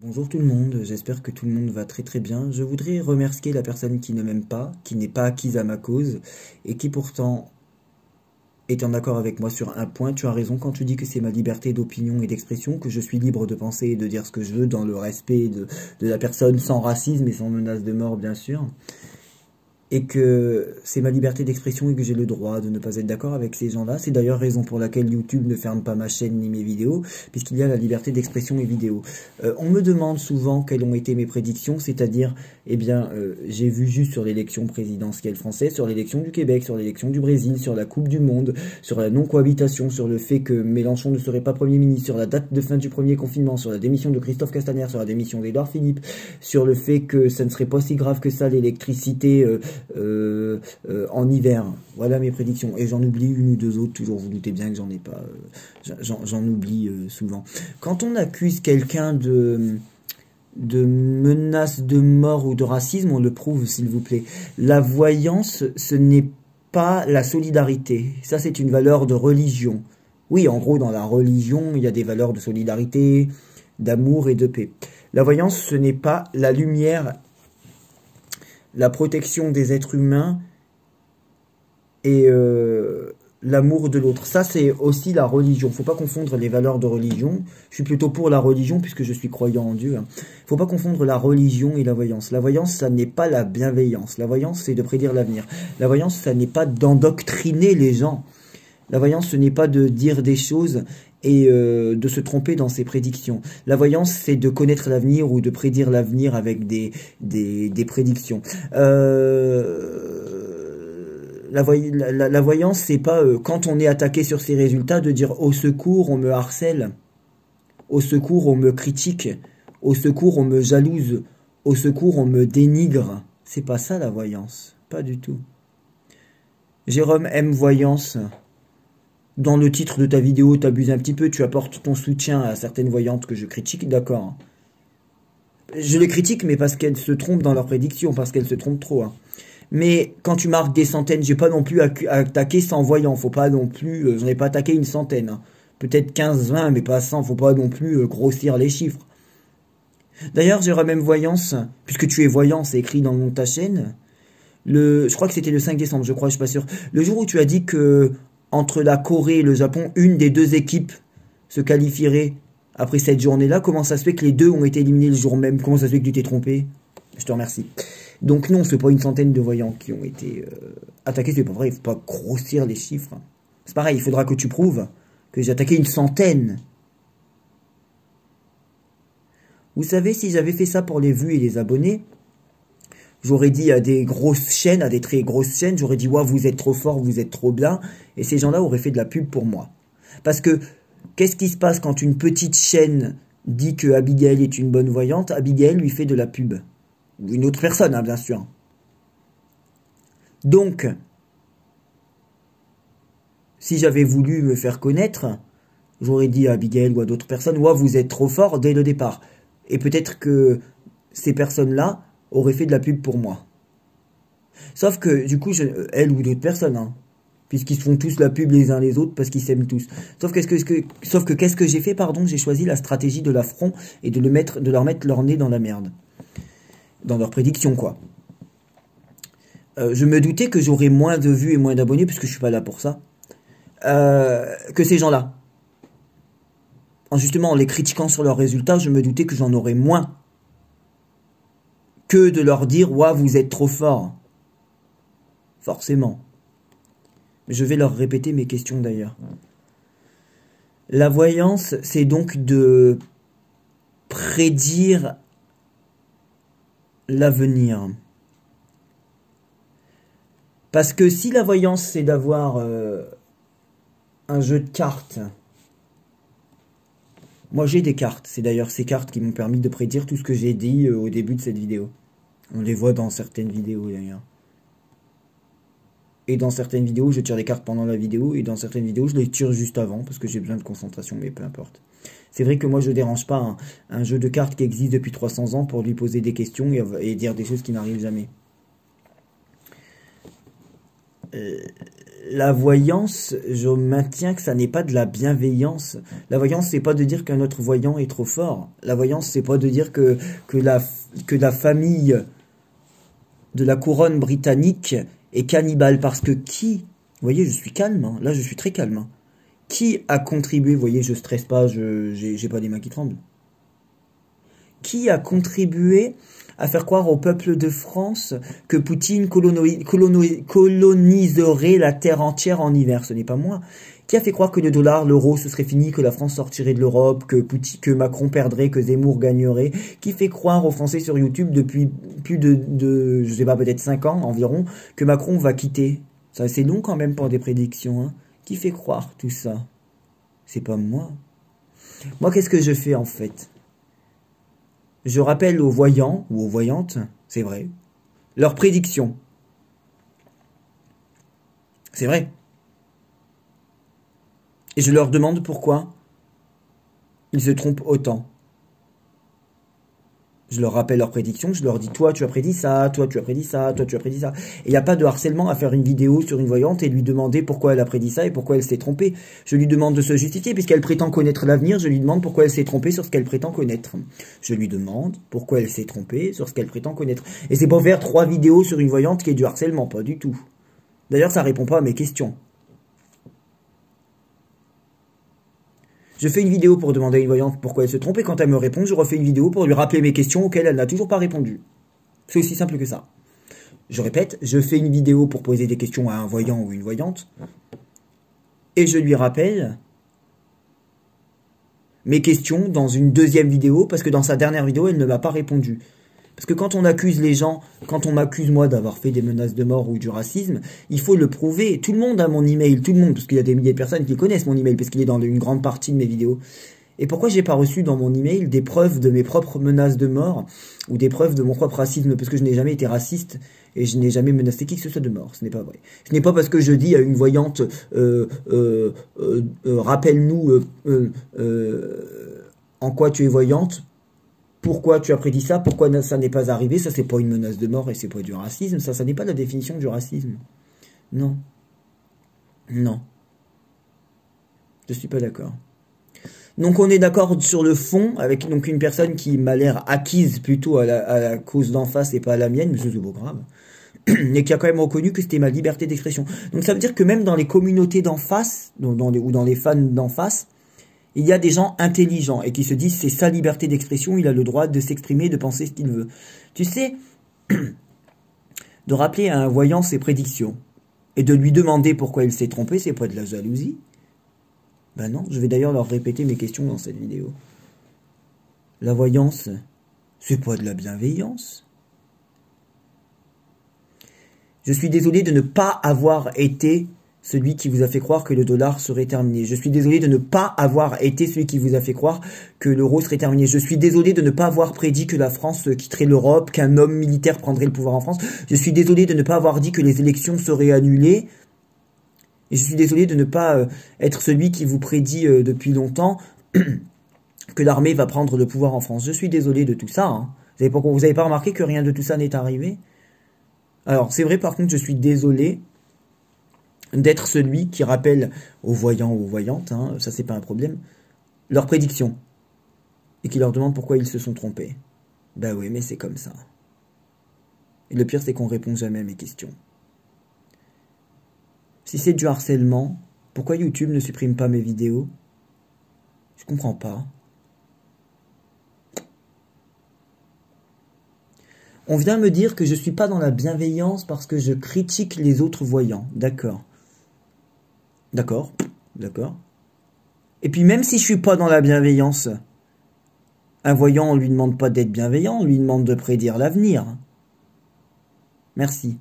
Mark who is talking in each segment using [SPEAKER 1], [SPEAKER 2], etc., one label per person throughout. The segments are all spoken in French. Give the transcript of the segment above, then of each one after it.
[SPEAKER 1] Bonjour tout le monde, j'espère que tout le monde va très très bien. Je voudrais remercier la personne qui ne m'aime pas, qui n'est pas acquise à ma cause, et qui pourtant est en accord avec moi sur un point. Tu as raison quand tu dis que c'est ma liberté d'opinion et d'expression, que je suis libre de penser et de dire ce que je veux dans le respect de la personne, sans racisme et sans menace de mort bien sûr. Et que c'est ma liberté d'expression et que j'ai le droit de ne pas être d'accord avec ces gens-là. C'est d'ailleurs raison pour laquelle YouTube ne ferme pas ma chaîne ni mes vidéos, puisqu'il y a la liberté d'expression et vidéo. On me demande souvent quelles ont été mes prédictions, c'est-à-dire, j'ai vu juste sur l'élection présidentielle française, sur l'élection du Québec, sur l'élection du Brésil, sur la Coupe du Monde, sur la non-cohabitation, sur le fait que Mélenchon ne serait pas Premier ministre, sur la date de fin du premier confinement, sur la démission de Christophe Castaner, sur la démission d'Édouard Philippe, sur le fait que ça ne serait pas si grave que ça, l'électricité en hiver. Voilà mes prédictions. Et j'en oublie une ou deux autres, toujours vous doutez bien que j'en ai pas. J'en oublie souvent. Quand on accuse quelqu'un de menace de mort ou de racisme, on le prouve s'il vous plaît. La voyance, ce n'est pas la solidarité. Ça c'est une valeur de religion. Oui, en gros, dans la religion, il y a des valeurs de solidarité, d'amour et de paix. La voyance, ce n'est pas la lumière, la protection des êtres humains et l'amour de l'autre. Ça, c'est aussi la religion. Faut pas confondre les valeurs de religion. Je suis plutôt pour la religion puisque je suis croyant en Dieu. Faut pas confondre la religion et la voyance. La voyance, ça n'est pas la bienveillance. La voyance, c'est de prédire l'avenir. La voyance, ça n'est pas d'endoctriner les gens. La voyance, ce n'est pas de dire des choses et de se tromper dans ses prédictions. La voyance, c'est de connaître l'avenir ou de prédire l'avenir avec des prédictions. La voyance, c'est pas quand on est attaqué sur ses résultats de dire au secours, on me harcèle, au secours, on me critique, au secours, on me jalouse, au secours, on me dénigre. C'est pas ça la voyance, pas du tout. Jérôme aime voyance. Dans le titre de ta vidéo, tu abuses un petit peu, tu apportes ton soutien à certaines voyantes que je critique, d'accord. Je les critique, mais parce qu'elles se trompent dans leurs prédictions, parce qu'elles se trompent trop. Mais quand tu marques des centaines, j'ai pas non plus attaqué 100 voyants, faut pas non plus, j'en ai pas attaqué une centaine. Peut-être 15, 20, mais pas 100, faut pas non plus grossir les chiffres. D'ailleurs, j'ai même voyance, puisque tu es voyant, c'est écrit dans ta chaîne. Je crois que c'était le 5 décembre, je suis pas sûr. Le jour où tu as dit que entre la Corée et le Japon, une des deux équipes se qualifierait après cette journée-là. Comment ça se fait que les deux ont été éliminés le jour même? Comment ça se fait que tu t'es trompé? Je te remercie. Donc non, c'est pas une centaine de voyants qui ont été attaqués, c'est pas vrai, il faut pas grossir les chiffres. C'est pareil, il faudra que tu prouves que j'ai attaqué une centaine. Vous savez, si j'avais fait ça pour les vues et les abonnés, j'aurais dit à des grosses chaînes, à des très grosses chaînes, j'aurais dit « Wow, vous êtes trop fort, vous êtes trop bien ». Et ces gens-là auraient fait de la pub pour moi. Parce que, qu'est-ce qui se passe quand une petite chaîne dit que Abigail est une bonne voyante? Abigail lui fait de la pub. Ou une autre personne, bien sûr. Donc, si j'avais voulu me faire connaître, j'aurais dit à Abigail ou à d'autres personnes « Wow, vous êtes trop fort » dès le départ. Et peut-être que ces personnes-là aurait fait de la pub pour moi. Sauf que, du coup, elle ou d'autres personnes, puisqu'ils se font tous la pub les uns les autres parce qu'ils s'aiment tous. Sauf que qu'est-ce que j'ai fait, pardon? J'ai choisi la stratégie de l'affront et de leur mettre leur nez dans la merde. Dans leurs prédictions, quoi. Je me doutais que j'aurais moins de vues et moins d'abonnés, puisque je suis pas là pour ça, que ces gens-là. Justement, en les critiquant sur leurs résultats, je me doutais que j'en aurais moins que de leur dire « Ouah, vous êtes trop fort ». Forcément. Je vais leur répéter mes questions d'ailleurs. La voyance, c'est donc de prédire l'avenir. Parce que si la voyance, c'est d'avoir un jeu de cartes, moi j'ai des cartes, c'est d'ailleurs ces cartes qui m'ont permis de prédire tout ce que j'ai dit au début de cette vidéo. On les voit dans certaines vidéos d'ailleurs. Et dans certaines vidéos, je tire les cartes pendant la vidéo, et dans certaines vidéos, je les tire juste avant, parce que j'ai besoin de concentration, mais peu importe. C'est vrai que moi, je dérange pas un jeu de cartes qui existe depuis 300 ans pour lui poser des questions et dire des choses qui n'arrivent jamais. La voyance, je maintiens que ça n'est pas de la bienveillance. La voyance, c'est pas de dire qu'un autre voyant est trop fort. La voyance, c'est pas de dire que la famille de la couronne britannique est cannibale. Parce que qui, vous voyez, je suis calme, hein. Là je suis très calme. Hein. Qui a contribué, vous voyez, je stresse pas, j'ai pas des mains qui tremblent. Qui a contribué à faire croire au peuple de France que Poutine coloniserait la terre entière en hiver? Ce n'est pas moi. Qui a fait croire que le dollar, l'euro, ce serait fini, que la France sortirait de l'Europe, que Macron perdrait, que Zemmour gagnerait? Qui fait croire aux Français sur YouTube depuis plus de je sais pas, peut-être 5 ans environ, que Macron va quitter? Ça, c'est long quand même pour des prédictions, hein. Qui fait croire tout ça? C'est pas moi. Moi, qu'est-ce que je fais en fait? Je rappelle aux voyants, ou aux voyantes, c'est vrai, leurs prédictions. C'est vrai. Et je leur demande pourquoi ils se trompent autant. Je leur rappelle leurs prédictions, je leur dis, toi tu as prédit ça, toi tu as prédit ça, toi tu as prédit ça. Et il n'y a pas de harcèlement à faire une vidéo sur une voyante et lui demander pourquoi elle a prédit ça et pourquoi elle s'est trompée. Je lui demande de se justifier puisqu'elle prétend connaître l'avenir, je lui demande pourquoi elle s'est trompée sur ce qu'elle prétend connaître. Je lui demande pourquoi elle s'est trompée sur ce qu'elle prétend connaître. Et c'est pour faire 3 vidéos sur une voyante qui est du harcèlement, pas du tout. D'ailleurs, ça répond pas à mes questions. Je fais une vidéo pour demander à une voyante pourquoi elle se trompe et quand elle me répond, je refais une vidéo pour lui rappeler mes questions auxquelles elle n'a toujours pas répondu. C'est aussi simple que ça. Je répète, je fais une vidéo pour poser des questions à un voyant ou une voyante et je lui rappelle mes questions dans une deuxième vidéo parce que dans sa dernière vidéo, elle ne m'a pas répondu. Parce que quand on accuse les gens, quand on m'accuse moi d'avoir fait des menaces de mort ou du racisme, il faut le prouver. Tout le monde a mon email, tout le monde, parce qu'il y a des milliers de personnes qui connaissent mon email, parce qu'il est dans une grande partie de mes vidéos. Et pourquoi j'ai pas reçu dans mon email des preuves de mes propres menaces de mort ou des preuves de mon propre racisme? Parce que je n'ai jamais été raciste et je n'ai jamais menacé qui que ce soit de mort. Ce n'est pas vrai. Ce n'est pas parce que je dis à une voyante rappelle-nous en quoi tu es voyante. Pourquoi tu as prédit ça? Pourquoi ça n'est pas arrivé? Ça, c'est pas une menace de mort et c'est pas du racisme. Ça n'est pas la définition du racisme. Non. Non. Je suis pas d'accord. Donc, on est d'accord sur le fond avec donc une personne qui m'a l'air acquise plutôt à la cause d'en face et pas à la mienne, mais c'est pas grave. Et qui a quand même reconnu que c'était ma liberté d'expression. Donc, ça veut dire que même dans les communautés d'en face, ou dans les fans d'en face, il y a des gens intelligents et qui se disent c'est sa liberté d'expression, il a le droit de s'exprimer, de penser ce qu'il veut. Tu sais, de rappeler à un voyant ses prédictions et de lui demander pourquoi il s'est trompé, c'est pas de la jalousie. Ben non, je vais d'ailleurs leur répéter mes questions dans cette vidéo. La voyance, c'est pas de la bienveillance. Je suis désolé de ne pas avoir été celui qui vous a fait croire que le dollar serait terminé. Je suis désolé de ne pas avoir été celui qui vous a fait croire que l'euro serait terminé. Je suis désolé de ne pas avoir prédit que la France quitterait l'Europe, qu'un homme militaire prendrait le pouvoir en France. Je suis désolé de ne pas avoir dit que les élections seraient annulées. Et je suis désolé de ne pas être celui qui vous prédit depuis longtemps que l'armée va prendre le pouvoir en France. Je suis désolé de tout ça. Hein. Vous avez pas remarqué que rien de tout ça n'est arrivé? Alors, c'est vrai, par contre, je suis désolé d'être celui qui rappelle aux voyants ou aux voyantes, hein, ça c'est pas un problème, leurs prédictions. Et qui leur demande pourquoi ils se sont trompés. Ben oui, mais c'est comme ça. Et le pire, c'est qu'on répond jamais à mes questions. Si c'est du harcèlement, pourquoi YouTube ne supprime pas mes vidéos? Je comprends pas. On vient me dire que je suis pas dans la bienveillance parce que je critique les autres voyants. D'accord. D'accord. D'accord. Et puis même si je suis pas dans la bienveillance, un voyant, on lui demande pas d'être bienveillant, on lui demande de prédire l'avenir. Merci.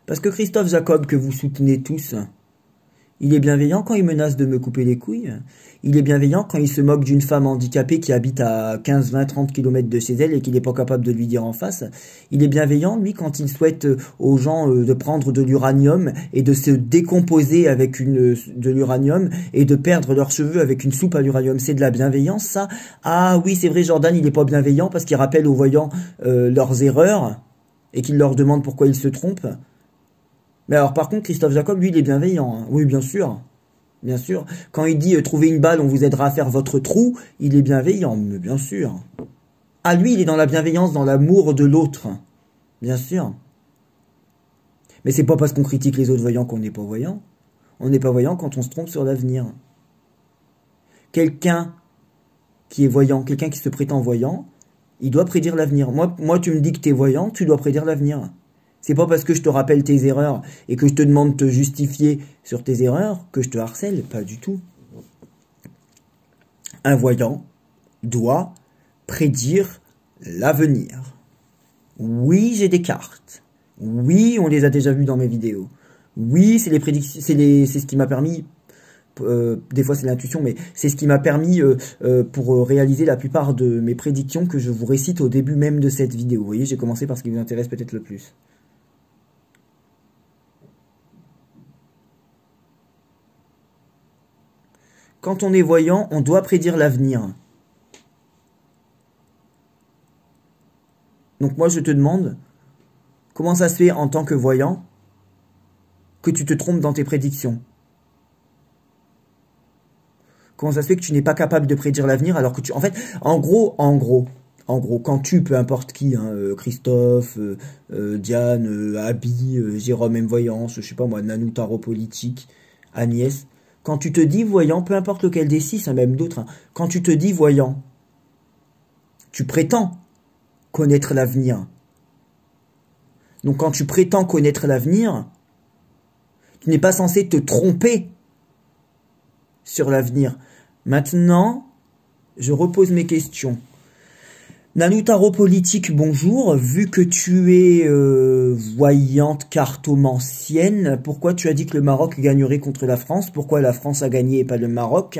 [SPEAKER 1] Parce que Christophe Jacob, que vous soutenez tous, il est bienveillant quand il menace de me couper les couilles. Il est bienveillant quand il se moque d'une femme handicapée qui habite à 15, 20, 30 km de chez elle et qu'il n'est pas capable de lui dire en face. Il est bienveillant, lui, quand il souhaite aux gens de prendre de l'uranium et de se décomposer avec de l'uranium et de perdre leurs cheveux avec une soupe à l'uranium. C'est de la bienveillance, ça? Ah oui, c'est vrai, Jordan, il n'est pas bienveillant parce qu'il rappelle aux voyants leurs erreurs. et qu'il leur demande pourquoi ils se trompent. Mais alors par contre, Christophe Jacob, lui, il est bienveillant. Hein. Oui, bien sûr. Bien sûr. Quand il dit trouvez une balle, on vous aidera à faire votre trou, il est bienveillant, mais bien sûr. Ah, lui, il est dans la bienveillance, dans l'amour de l'autre. Bien sûr. Mais c'est pas parce qu'on critique les autres voyants qu'on n'est pas voyant. On n'est pas voyant quand on se trompe sur l'avenir. Quelqu'un qui est voyant, quelqu'un qui se prétend voyant, il doit prédire l'avenir. Moi, tu me dis que tu es voyant, tu dois prédire l'avenir. C'est pas parce que je te rappelle tes erreurs et que je te demande de te justifier sur tes erreurs que je te harcèle, pas du tout. Un voyant doit prédire l'avenir. Oui, j'ai des cartes. Oui, on les a déjà vues dans mes vidéos. Oui, c'est les prédictions, c'est ce qui m'a permis, des fois c'est l'intuition, mais c'est ce qui m'a permis pour réaliser la plupart de mes prédictions que je vous récite au début même de cette vidéo. Vous voyez, j'ai commencé par ce qui vous intéresse peut-être le plus. Quand on est voyant, on doit prédire l'avenir. Donc moi je te demande, comment ça se fait en tant que voyant que tu te trompes dans tes prédictions? Comment ça se fait que tu n'es pas capable de prédire l'avenir alors que tu... En fait, en gros, quand tu, peu importe qui, hein, Christophe, Diane, Abby, Jérôme M. Voyance, je sais pas moi, Nanou Tarot Politique, Agnès, quand tu te dis voyant, peu importe lequel des six, hein, même d'autres, hein, quand tu te dis voyant, tu prétends connaître l'avenir. Donc quand tu prétends connaître l'avenir, tu n'es pas censé te tromper sur l'avenir. Maintenant, je repose mes questions. Nanou Tarot Politique, bonjour. Vu que tu es voyante cartomancienne, pourquoi tu as dit que le Maroc gagnerait contre la France? Pourquoi la France a gagné et pas le Maroc?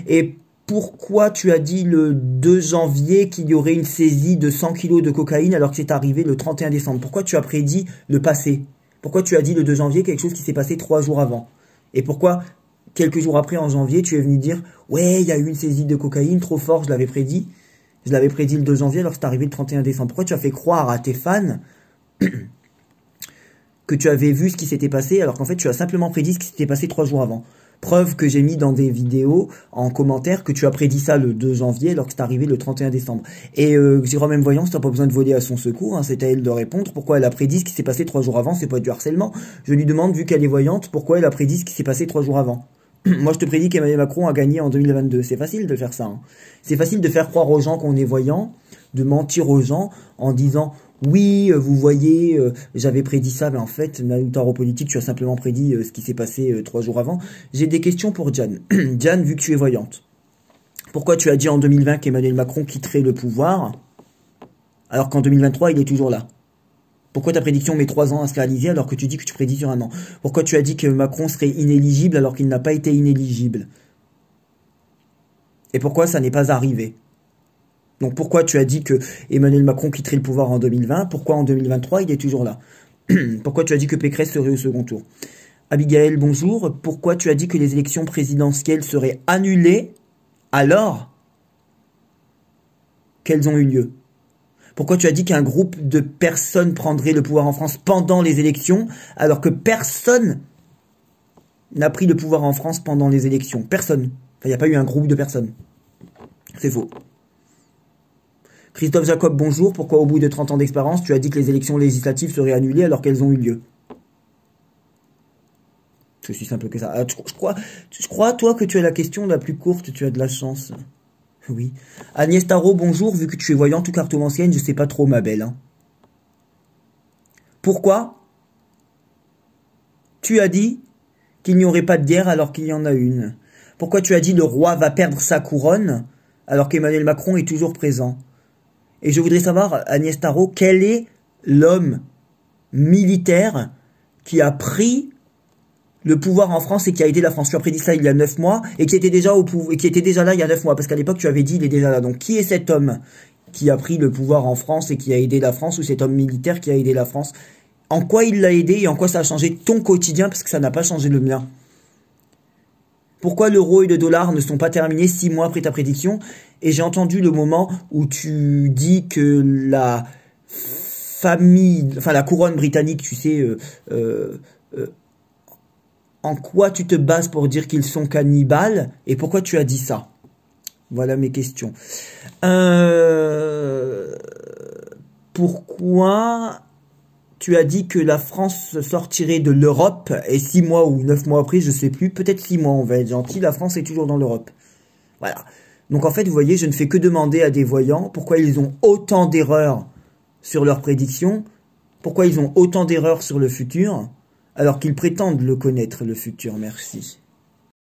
[SPEAKER 1] Et pourquoi tu as dit le 2 janvier qu'il y aurait une saisie de 100 kilos de cocaïne alors que c'est arrivé le 31 décembre? Pourquoi tu as prédit le passé? Pourquoi tu as dit le 2 janvier quelque chose qui s'est passé 3 jours avant? Et pourquoi, quelques jours après, en janvier, tu es venu dire « Ouais, il y a eu une saisie de cocaïne, trop fort, je l'avais prédit. Je l'avais prédit le 2 janvier alors que c'est arrivé le 31 décembre. » Pourquoi tu as fait croire à tes fans que tu avais vu ce qui s'était passé alors qu'en fait, tu as simplement prédit ce qui s'était passé 3 jours avant? Preuve que j'ai mis dans des vidéos en commentaire que tu as prédit ça le 2 janvier alors que c'est arrivé le 31 décembre. Et Jérôme M. Voyance, t'as pas besoin de voler à son secours, hein, c'est à elle de répondre. Pourquoi elle a prédit ce qui s'est passé 3 jours avant? C'est pas du harcèlement. Je lui demande, vu qu'elle est voyante, pourquoi elle a prédit ce qui s'est passé 3 jours avant. Moi, je te prédis qu'Emmanuel Macron a gagné en 2022. C'est facile de faire ça. Hein. C'est facile de faire croire aux gens qu'on est voyant, de mentir aux gens en disant « Oui, vous voyez, j'avais prédit ça, mais en fait, Nanou Tarot Politique, tu as simplement prédit ce qui s'est passé 3 jours avant. » J'ai des questions pour Diane. Diane, vu que tu es voyante, pourquoi tu as dit en 2020 qu'Emmanuel Macron quitterait le pouvoir alors qu'en 2023, il est toujours là? Pourquoi ta prédiction met 3 ans à se réaliser alors que tu dis que tu prédis sur 1 an? Pourquoi tu as dit que Macron serait inéligible alors qu'il n'a pas été inéligible? Et pourquoi ça n'est pas arrivé? Donc pourquoi tu as dit que Emmanuel Macron quitterait le pouvoir en 2020? Pourquoi en 2023 il est toujours là? Pourquoi tu as dit que Pécresse serait au second tour? Abigail, bonjour. Pourquoi tu as dit que les élections présidentielles seraient annulées alors qu'elles ont eu lieu? Pourquoi tu as dit qu'un groupe de personnes prendrait le pouvoir en France pendant les élections, alors que personne n'a pris le pouvoir en France pendant les élections? Personne. Enfin, il n'y a pas eu un groupe de personnes. C'est faux. Christophe Jacob, bonjour. Pourquoi au bout de 30 ans d'expérience, tu as dit que les élections législatives seraient annulées alors qu'elles ont eu lieu? C'est aussi simple que ça. Ah, je crois, toi, que tu as la question la plus courte, tu as de la chance. Oui. Agnès Tarot, bonjour. Vu que tu es voyante ou cartomancienne, je sais pas trop, ma belle. Hein. Pourquoi tu as dit qu'il n'y aurait pas de guerre alors qu'il y en a une? Pourquoi tu as dit le roi va perdre sa couronne alors qu'Emmanuel Macron est toujours présent? Et je voudrais savoir, Agnès Tarot, quel est l'homme militaire qui a pris le pouvoir en France et qui a aidé la France? Tu as prédit ça il y a 9 mois et qui était déjà au pouvoir, et qui était déjà là il y a 9 mois, parce qu'à l'époque tu avais dit il est déjà là. Donc qui est cet homme qui a pris le pouvoir en France et qui a aidé la France, ou cet homme militaire qui a aidé la France? En quoi il l'a aidé et en quoi ça a changé ton quotidien, parce que ça n'a pas changé le mien? Pourquoi l'euro et le dollar ne sont pas terminés 6 mois après ta prédiction? Et j'ai entendu le moment où tu dis que la famille, enfin la couronne britannique, tu sais, en quoi tu te bases pour dire qu'ils sont cannibales et pourquoi tu as dit ça? Voilà mes questions. Pourquoi tu as dit que la France sortirait de l'Europe et 6 mois ou 9 mois après, je sais plus, peut-être 6 mois, on va être gentil, la France est toujours dans l'Europe. Voilà. Donc en fait, vous voyez, je ne fais que demander à des voyants pourquoi ils ont autant d'erreurs sur leurs prédictions, pourquoi ils ont autant d'erreurs sur le futur, alors qu'ils prétendent le connaître, le futur. Merci.